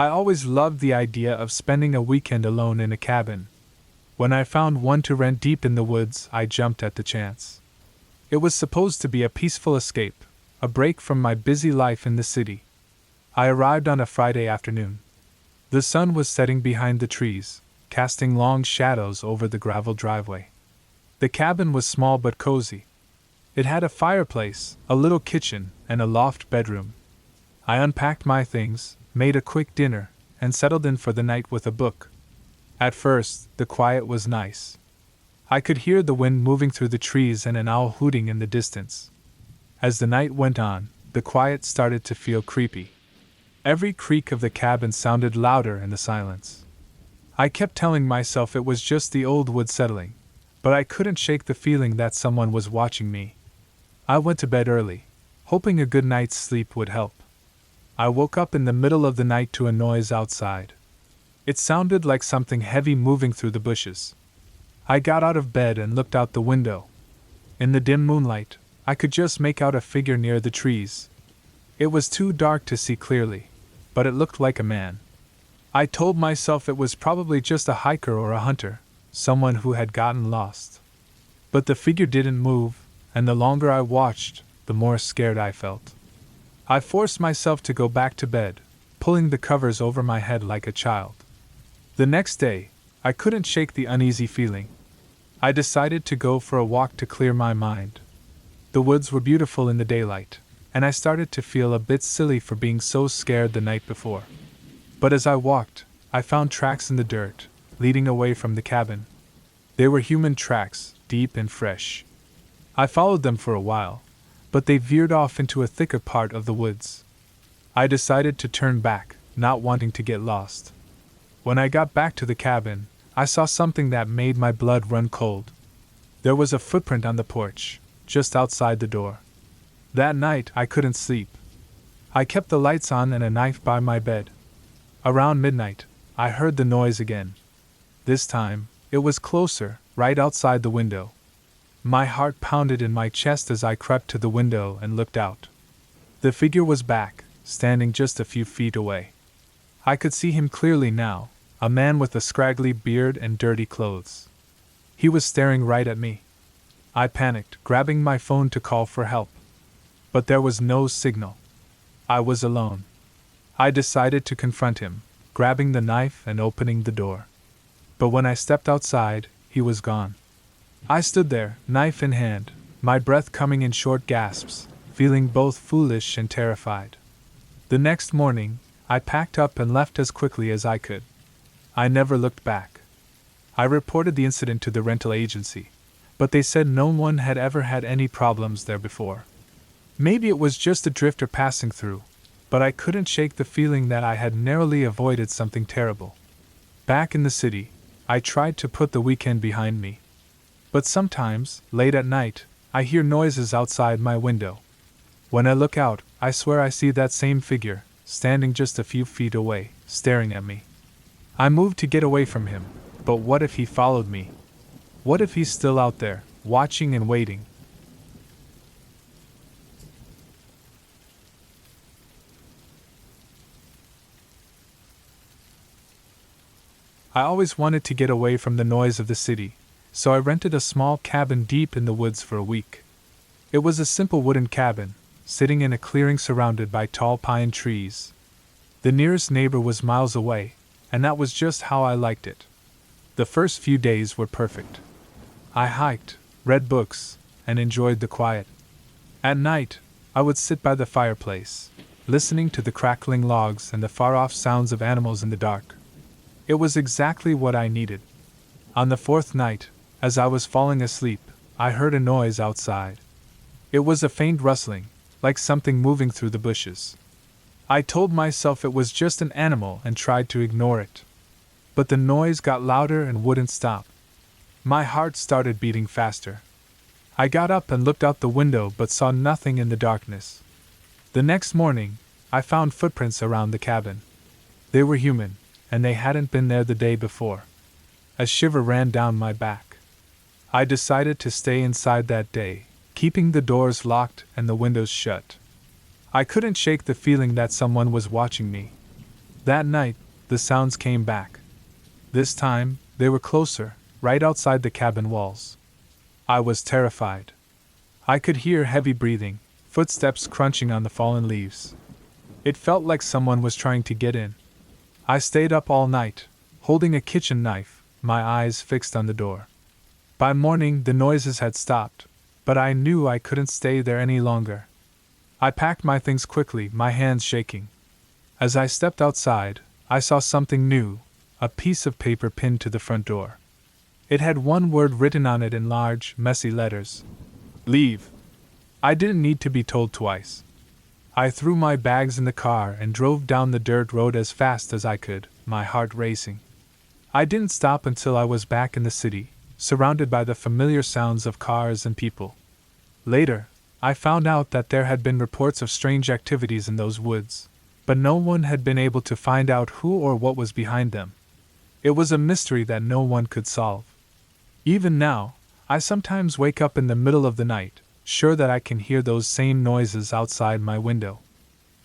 I always loved the idea of spending a weekend alone in a cabin. When I found one to rent deep in the woods, I jumped at the chance. It was supposed to be a peaceful escape, a break from my busy life in the city. I arrived on a Friday afternoon. The sun was setting behind the trees, casting long shadows over the gravel driveway. The cabin was small but cozy. It had a fireplace, a little kitchen, and a loft bedroom. I unpacked my things, made a quick dinner, and settled in for the night with a book. At first, the quiet was nice. I could hear the wind moving through the trees and an owl hooting in the distance. As the night went on, the quiet started to feel creepy. Every creak of the cabin sounded louder in the silence. I kept telling myself it was just the old wood settling, but I couldn't shake the feeling that someone was watching me. I went to bed early, hoping a good night's sleep would help. I woke up in the middle of the night to a noise outside. It sounded like something heavy moving through the bushes. I got out of bed and looked out the window. In the dim moonlight, I could just make out a figure near the trees. It was too dark to see clearly, but it looked like a man. I told myself it was probably just a hiker or a hunter, someone who had gotten lost. But the figure didn't move, and the longer I watched, the more scared I felt. I forced myself to go back to bed, pulling the covers over my head like a child. The next day, I couldn't shake the uneasy feeling. I decided to go for a walk to clear my mind. The woods were beautiful in the daylight, and I started to feel a bit silly for being so scared the night before. But as I walked, I found tracks in the dirt, leading away from the cabin. They were human tracks, deep and fresh. I followed them for a while, but they veered off into a thicker part of the woods. I decided to turn back, not wanting to get lost. When I got back to the cabin, I saw something that made my blood run cold. There was a footprint on the porch, just outside the door. That night I couldn't sleep. I kept the lights on and a knife by my bed. Around midnight, I heard the noise again. This time, it was closer, right outside the window. My heart pounded in my chest as I crept to the window and looked out. The figure was back, standing just a few feet away. I could see him clearly now, a man with a scraggly beard and dirty clothes. He was staring right at me. I panicked, grabbing my phone to call for help. But there was no signal. I was alone. I decided to confront him, grabbing the knife and opening the door. But when I stepped outside, he was gone. I stood there, knife in hand, my breath coming in short gasps, feeling both foolish and terrified. The next morning, I packed up and left as quickly as I could. I never looked back. I reported the incident to the rental agency, but they said no one had ever had any problems there before. Maybe it was just a drifter passing through, but I couldn't shake the feeling that I had narrowly avoided something terrible. Back in the city, I tried to put the weekend behind me. But sometimes, late at night, I hear noises outside my window. When I look out, I swear I see that same figure, standing just a few feet away, staring at me. I moved to get away from him, but what if he followed me? What if he's still out there, watching and waiting? I always wanted to get away from the noise of the city, so I rented a small cabin deep in the woods for a week. It was a simple wooden cabin, sitting in a clearing surrounded by tall pine trees. The nearest neighbor was miles away, and that was just how I liked it. The first few days were perfect. I hiked, read books, and enjoyed the quiet. At night, I would sit by the fireplace, listening to the crackling logs and the far-off sounds of animals in the dark. It was exactly what I needed. On the fourth night, as I was falling asleep, I heard a noise outside. It was a faint rustling, like something moving through the bushes. I told myself it was just an animal and tried to ignore it. But the noise got louder and wouldn't stop. My heart started beating faster. I got up and looked out the window but saw nothing in the darkness. The next morning, I found footprints around the cabin. They were human, and they hadn't been there the day before. A shiver ran down my back. I decided to stay inside that day, keeping the doors locked and the windows shut. I couldn't shake the feeling that someone was watching me. That night, the sounds came back. This time, they were closer, right outside the cabin walls. I was terrified. I could hear heavy breathing, footsteps crunching on the fallen leaves. It felt like someone was trying to get in. I stayed up all night, holding a kitchen knife, my eyes fixed on the door. By morning, the noises had stopped, but I knew I couldn't stay there any longer. I packed my things quickly, my hands shaking. As I stepped outside, I saw something new, a piece of paper pinned to the front door. It had one word written on it in large, messy letters. Leave. I didn't need to be told twice. I threw my bags in the car and drove down the dirt road as fast as I could, my heart racing. I didn't stop until I was back in the city, surrounded by the familiar sounds of cars and people. Later, I found out that there had been reports of strange activities in those woods, but no one had been able to find out who or what was behind them. It was a mystery that no one could solve. Even now, I sometimes wake up in the middle of the night, sure that I can hear those same noises outside my window.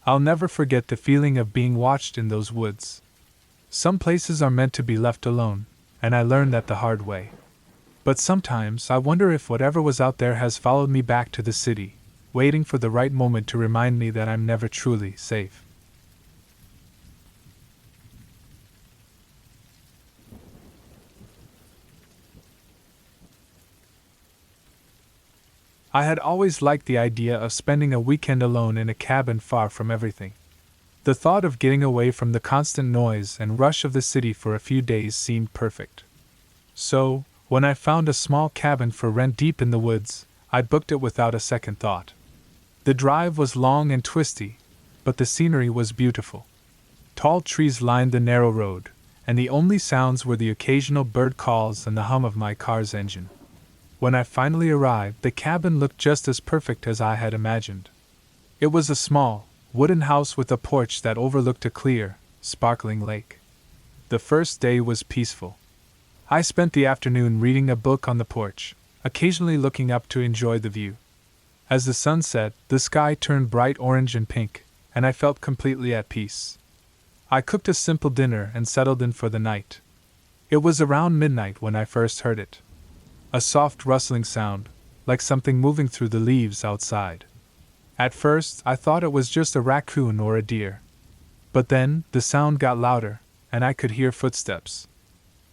I'll never forget the feeling of being watched in those woods. Some places are meant to be left alone, and I learned that the hard way. But sometimes I wonder if whatever was out there has followed me back to the city, waiting for the right moment to remind me that I'm never truly safe. I had always liked the idea of spending a weekend alone in a cabin far from everything. The thought of getting away from the constant noise and rush of the city for a few days seemed perfect. So, when I found a small cabin for rent deep in the woods, I booked it without a second thought. The drive was long and twisty, but the scenery was beautiful. Tall trees lined the narrow road, and the only sounds were the occasional bird calls and the hum of my car's engine. When I finally arrived, the cabin looked just as perfect as I had imagined. It was a small, wooden house with a porch that overlooked a clear, sparkling lake. The first day was peaceful. I spent the afternoon reading a book on the porch, occasionally looking up to enjoy the view. As the sun set, the sky turned bright orange and pink, and I felt completely at peace. I cooked a simple dinner and settled in for the night. It was around midnight when I first heard it. A soft rustling sound, like something moving through the leaves outside. At first, I thought it was just a raccoon or a deer. But then, the sound got louder, and I could hear footsteps.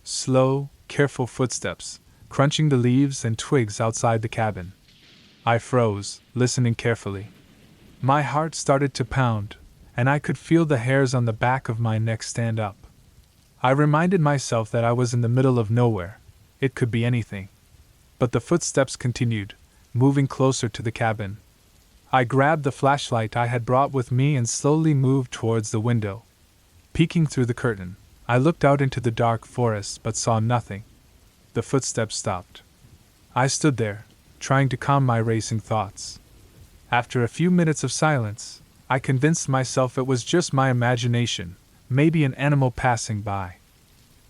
Slow, careful footsteps, crunching the leaves and twigs outside the cabin. I froze, listening carefully. My heart started to pound, and I could feel the hairs on the back of my neck stand up. I reminded myself that I was in the middle of nowhere. It could be anything. But the footsteps continued, moving closer to the cabin. I grabbed the flashlight I had brought with me and slowly moved towards the window. Peeking through the curtain, I looked out into the dark forest but saw nothing. The footsteps stopped. I stood there, trying to calm my racing thoughts. After a few minutes of silence, I convinced myself it was just my imagination, maybe an animal passing by.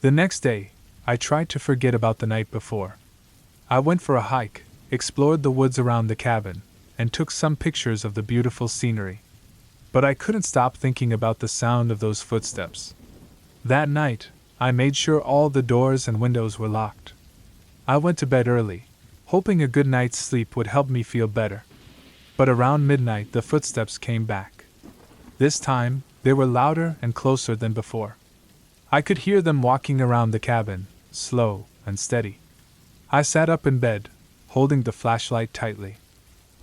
The next day, I tried to forget about the night before. I went for a hike, explored the woods around the cabin, and took some pictures of the beautiful scenery. But I couldn't stop thinking about the sound of those footsteps. That night, I made sure all the doors and windows were locked. I went to bed early, hoping a good night's sleep would help me feel better. But around midnight the footsteps came back. This time, they were louder and closer than before. I could hear them walking around the cabin, slow and steady. I sat up in bed, holding the flashlight tightly.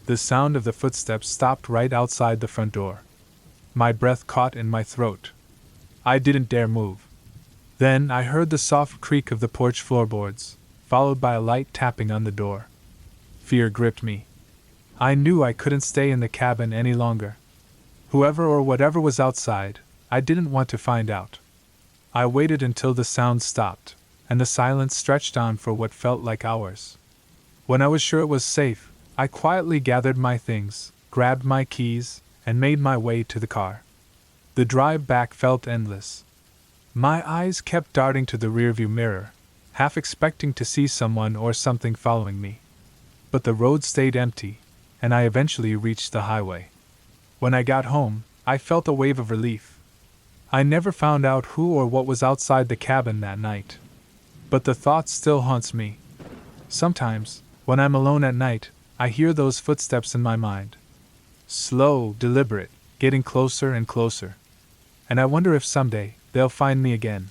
The sound of the footsteps stopped right outside the front door. My breath caught in my throat. I didn't dare move. Then I heard the soft creak of the porch floorboards, followed by a light tapping on the door. Fear gripped me. I knew I couldn't stay in the cabin any longer. Whoever or whatever was outside, I didn't want to find out. I waited until the sound stopped, and the silence stretched on for what felt like hours. When I was sure it was safe, I quietly gathered my things, grabbed my keys, and made my way to the car. The drive back felt endless. My eyes kept darting to the rearview mirror, half expecting to see someone or something following me. But the road stayed empty, and I eventually reached the highway. When I got home, I felt a wave of relief. I never found out who or what was outside the cabin that night. But the thought still haunts me. Sometimes, when I'm alone at night, I hear those footsteps in my mind. Slow, deliberate, getting closer and closer. And I wonder if someday, they'll find me again.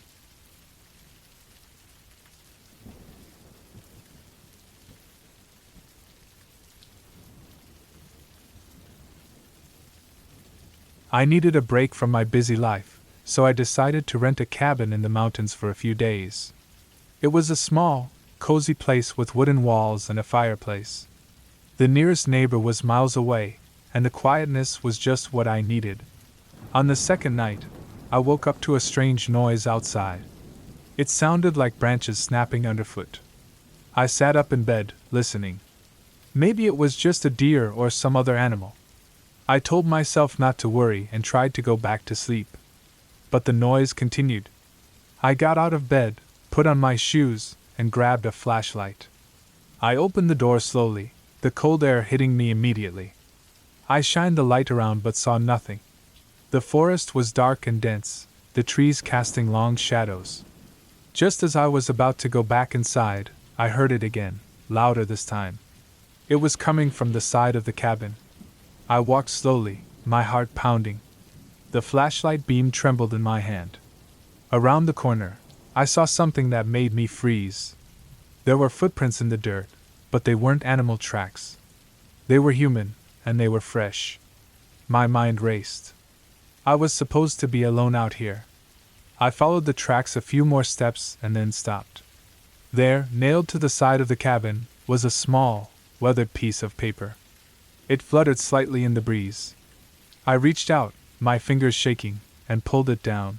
I needed a break from my busy life, so I decided to rent a cabin in the mountains for a few days. It was a small, cozy place with wooden walls and a fireplace. The nearest neighbor was miles away, and the quietness was just what I needed. On the second night, I woke up to a strange noise outside. It sounded like branches snapping underfoot. I sat up in bed, listening. Maybe it was just a deer or some other animal. I told myself not to worry and tried to go back to sleep. But the noise continued. I got out of bed, put on my shoes, and grabbed a flashlight. I opened the door slowly, the cold air hitting me immediately. I shined the light around but saw nothing. The forest was dark and dense, the trees casting long shadows. Just as I was about to go back inside, I heard it again, louder this time. It was coming from the side of the cabin. I walked slowly, my heart pounding. The flashlight beam trembled in my hand. Around the corner, I saw something that made me freeze. There were footprints in the dirt, but they weren't animal tracks. They were human, and they were fresh. My mind raced. I was supposed to be alone out here. I followed the tracks a few more steps and then stopped. There, nailed to the side of the cabin, was a small, weathered piece of paper. It fluttered slightly in the breeze. I reached out, my fingers shaking, and pulled it down.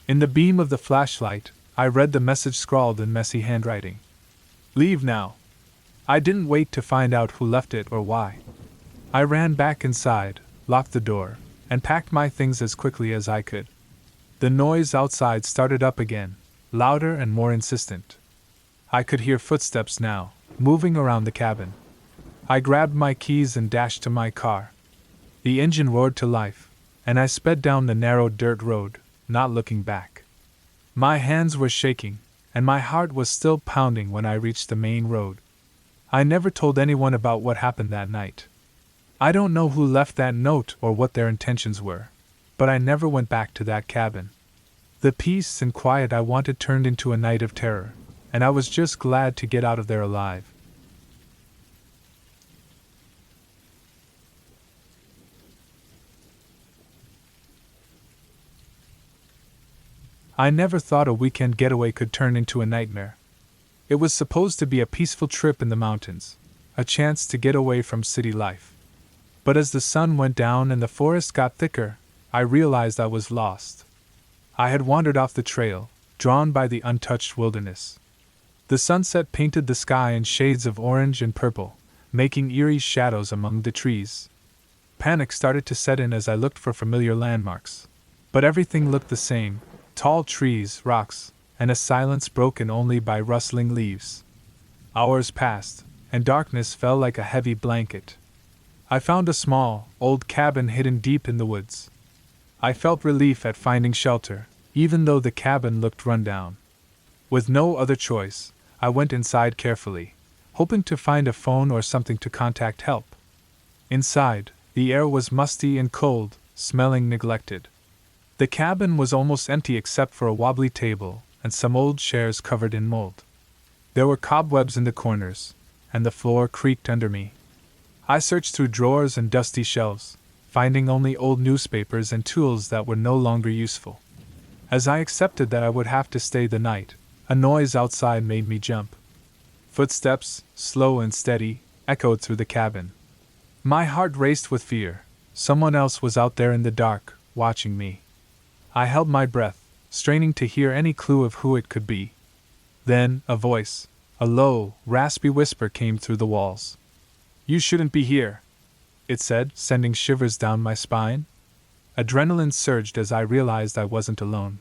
In the beam of the flashlight, I read the message scrawled in messy handwriting. "Leave now." I didn't wait to find out who left it or why. I ran back inside, locked the door, and packed my things as quickly as I could. The noise outside started up again, louder and more insistent. I could hear footsteps now, moving around the cabin. I grabbed my keys and dashed to my car. The engine roared to life, and I sped down the narrow dirt road, not looking back. My hands were shaking, and my heart was still pounding when I reached the main road. I never told anyone about what happened that night. I don't know who left that note or what their intentions were, but I never went back to that cabin. The peace and quiet I wanted turned into a night of terror, and I was just glad to get out of there alive. I never thought a weekend getaway could turn into a nightmare. It was supposed to be a peaceful trip in the mountains, a chance to get away from city life. But as the sun went down and the forest got thicker, I realized I was lost. I had wandered off the trail, drawn by the untouched wilderness. The sunset painted the sky in shades of orange and purple, making eerie shadows among the trees. Panic started to set in as I looked for familiar landmarks. But everything looked the same: tall trees, rocks, and a silence broken only by rustling leaves. Hours passed, and darkness fell like a heavy blanket. I found a small, old cabin hidden deep in the woods. I felt relief at finding shelter, even though the cabin looked run down. With no other choice, I went inside carefully, hoping to find a phone or something to contact help. Inside, the air was musty and cold, smelling neglected. The cabin was almost empty except for a wobbly table and some old chairs covered in mold. There were cobwebs in the corners, and the floor creaked under me. I searched through drawers and dusty shelves, finding only old newspapers and tools that were no longer useful. As I accepted that I would have to stay the night, a noise outside made me jump. Footsteps, slow and steady, echoed through the cabin. My heart raced with fear. Someone else was out there in the dark, watching me. I held my breath, straining to hear any clue of who it could be. Then, a voice, a low, raspy whisper came through the walls. "You shouldn't be here," it said, sending shivers down my spine. Adrenaline surged as I realized I wasn't alone.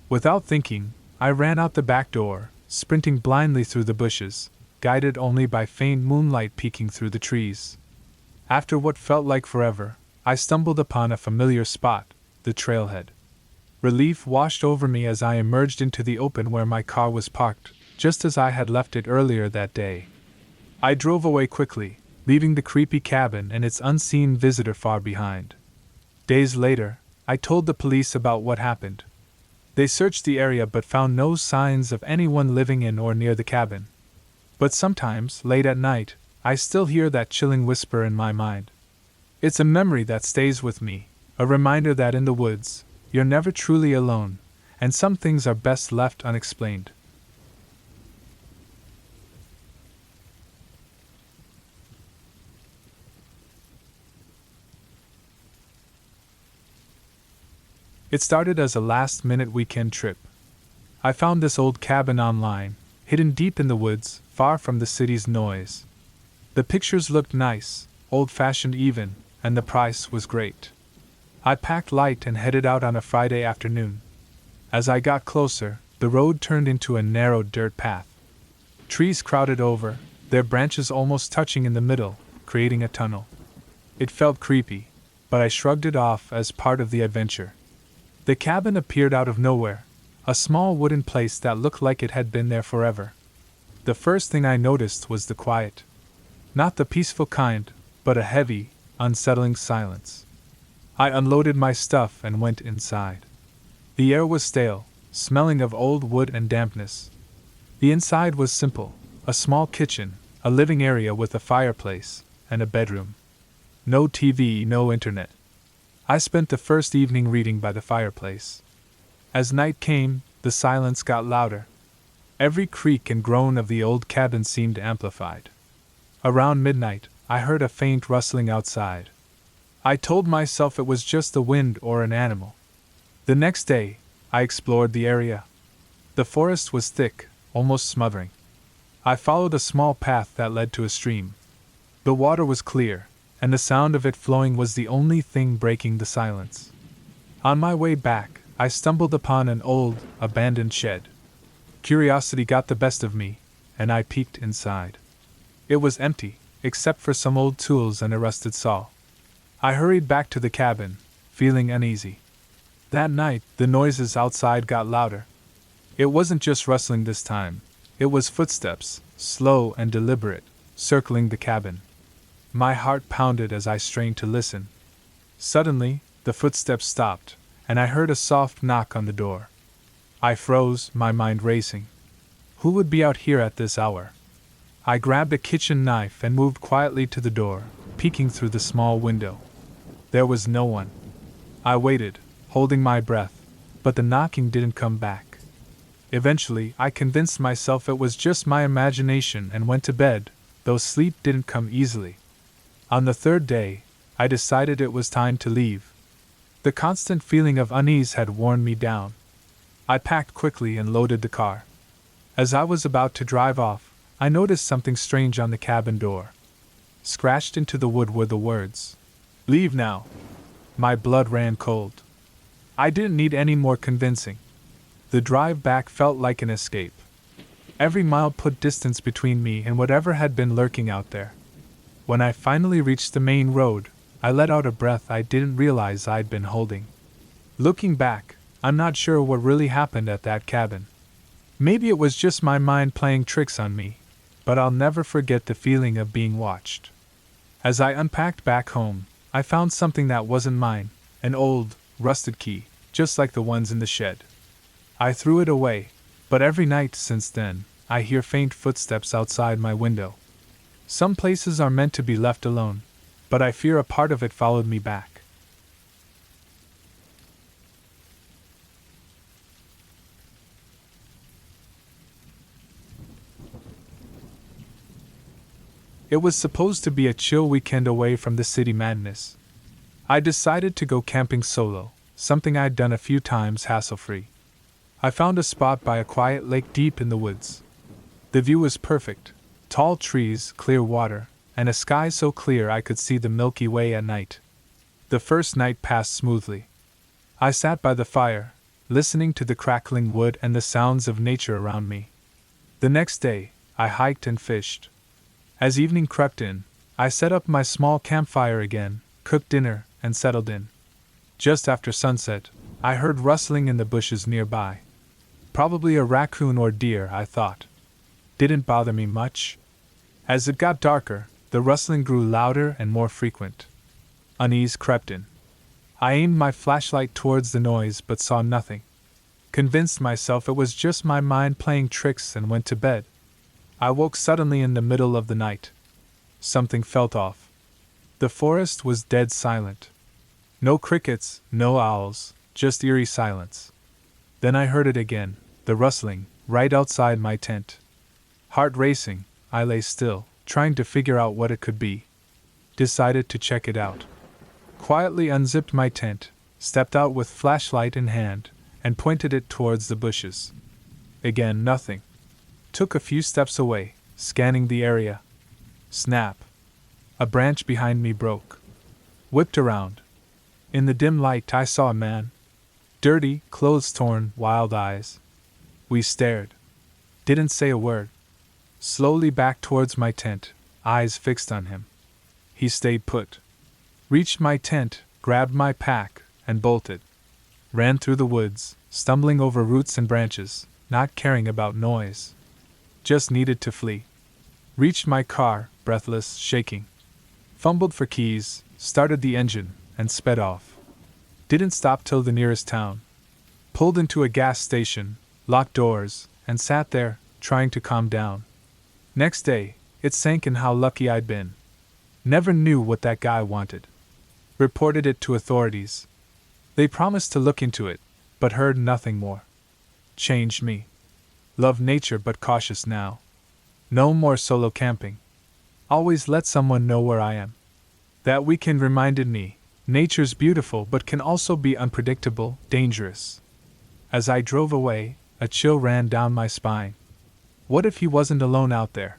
Without thinking, I ran out the back door, sprinting blindly through the bushes, guided only by faint moonlight peeking through the trees. After what felt like forever, I stumbled upon a familiar spot, the trailhead. Relief washed over me as I emerged into the open where my car was parked, just as I had left it earlier that day. I drove away quickly, leaving the creepy cabin and its unseen visitor far behind. Days later, I told the police about what happened. They searched the area but found no signs of anyone living in or near the cabin. But sometimes, late at night, I still hear that chilling whisper in my mind. It's a memory that stays with me, a reminder that in the woods, you're never truly alone, and some things are best left unexplained. It started as a last-minute weekend trip. I found this old cabin online, hidden deep in the woods, far from the city's noise. The pictures looked nice, old-fashioned even, and the price was great. I packed light and headed out on a Friday afternoon. As I got closer, the road turned into a narrow dirt path. Trees crowded over, their branches almost touching in the middle, creating a tunnel. It felt creepy, but I shrugged it off as part of the adventure. The cabin appeared out of nowhere, a small wooden place that looked like it had been there forever. The first thing I noticed was the quiet. Not the peaceful kind, but a heavy, unsettling silence. I unloaded my stuff and went inside. The air was stale, smelling of old wood and dampness. The inside was simple, a small kitchen, a living area with a fireplace, and a bedroom. No TV, no internet. I spent the first evening reading by the fireplace. As night came, the silence got louder. Every creak and groan of the old cabin seemed amplified. Around midnight, I heard a faint rustling outside. I told myself it was just the wind or an animal. The next day, I explored the area. The forest was thick, almost smothering. I followed a small path that led to a stream. The water was clear, and the sound of it flowing was the only thing breaking the silence. On my way back, I stumbled upon an old, abandoned shed. Curiosity got the best of me, and I peeked inside. It was empty, except for some old tools and a rusted saw. I hurried back to the cabin, feeling uneasy. That night, the noises outside got louder. It wasn't just rustling this time, it was footsteps, slow and deliberate, circling the cabin. My heart pounded as I strained to listen. Suddenly, the footsteps stopped, and I heard a soft knock on the door. I froze, my mind racing. Who would be out here at this hour? I grabbed a kitchen knife and moved quietly to the door, peeking through the small window. There was no one. I waited, holding my breath, but the knocking didn't come back. Eventually, I convinced myself it was just my imagination and went to bed, though sleep didn't come easily. On the third day, I decided it was time to leave. The constant feeling of unease had worn me down. I packed quickly and loaded the car. As I was about to drive off, I noticed something strange on the cabin door. Scratched into the wood were the words, "Leave now." My blood ran cold. I didn't need any more convincing. The drive back felt like an escape. Every mile put distance between me and whatever had been lurking out there. When I finally reached the main road, I let out a breath I didn't realize I'd been holding. Looking back, I'm not sure what really happened at that cabin. Maybe it was just my mind playing tricks on me, but I'll never forget the feeling of being watched. As I unpacked back home, I found something that wasn't mine, an old, rusted key, just like the ones in the shed. I threw it away, but every night since then, I hear faint footsteps outside my window. Some places are meant to be left alone, but I fear a part of it followed me back. It was supposed to be a chill weekend away from the city madness. I decided to go camping solo, something I'd done a few times hassle-free. I found a spot by a quiet lake deep in the woods. The view was perfect, tall trees, clear water, and a sky so clear I could see the Milky Way at night. The first night passed smoothly. I sat by the fire, listening to the crackling wood and the sounds of nature around me. The next day, I hiked and fished. As evening crept in, I set up my small campfire again, cooked dinner, and settled in. Just after sunset, I heard rustling in the bushes nearby. Probably a raccoon or deer, I thought. Didn't bother me much. As it got darker, the rustling grew louder and more frequent. Unease crept in. I aimed my flashlight towards the noise but saw nothing. Convinced myself it was just my mind playing tricks and went to bed. I woke suddenly in the middle of the night. Something felt off. The forest was dead silent. No crickets, no owls, just eerie silence. Then I heard it again, the rustling, right outside my tent. Heart racing, I lay still, trying to figure out what it could be. Decided to check it out. Quietly unzipped my tent, stepped out with flashlight in hand, and pointed it towards the bushes. Again, nothing. Took a few steps away, scanning the area. Snap! A branch behind me broke. Whipped around. In the dim light, I saw a man. Dirty, clothes torn, wild eyes. We stared. Didn't say a word. Slowly back towards my tent, eyes fixed on him. He stayed put. Reached my tent, grabbed my pack, and bolted. Ran through the woods, stumbling over roots and branches, not caring about noise. Just needed to flee. Reached my car, breathless, shaking. Fumbled for keys, started the engine, and sped off. Didn't stop till the nearest town. Pulled into a gas station, locked doors, and sat there, trying to calm down. Next day, it sank in how lucky I'd been. Never knew what that guy wanted. Reported it to authorities. They promised to look into it, but heard nothing more. Changed me. Love nature but cautious now. No more solo camping. Always let someone know where I am. That weekend reminded me, nature's beautiful but can also be unpredictable, dangerous. As I drove away, a chill ran down my spine. What if he wasn't alone out there?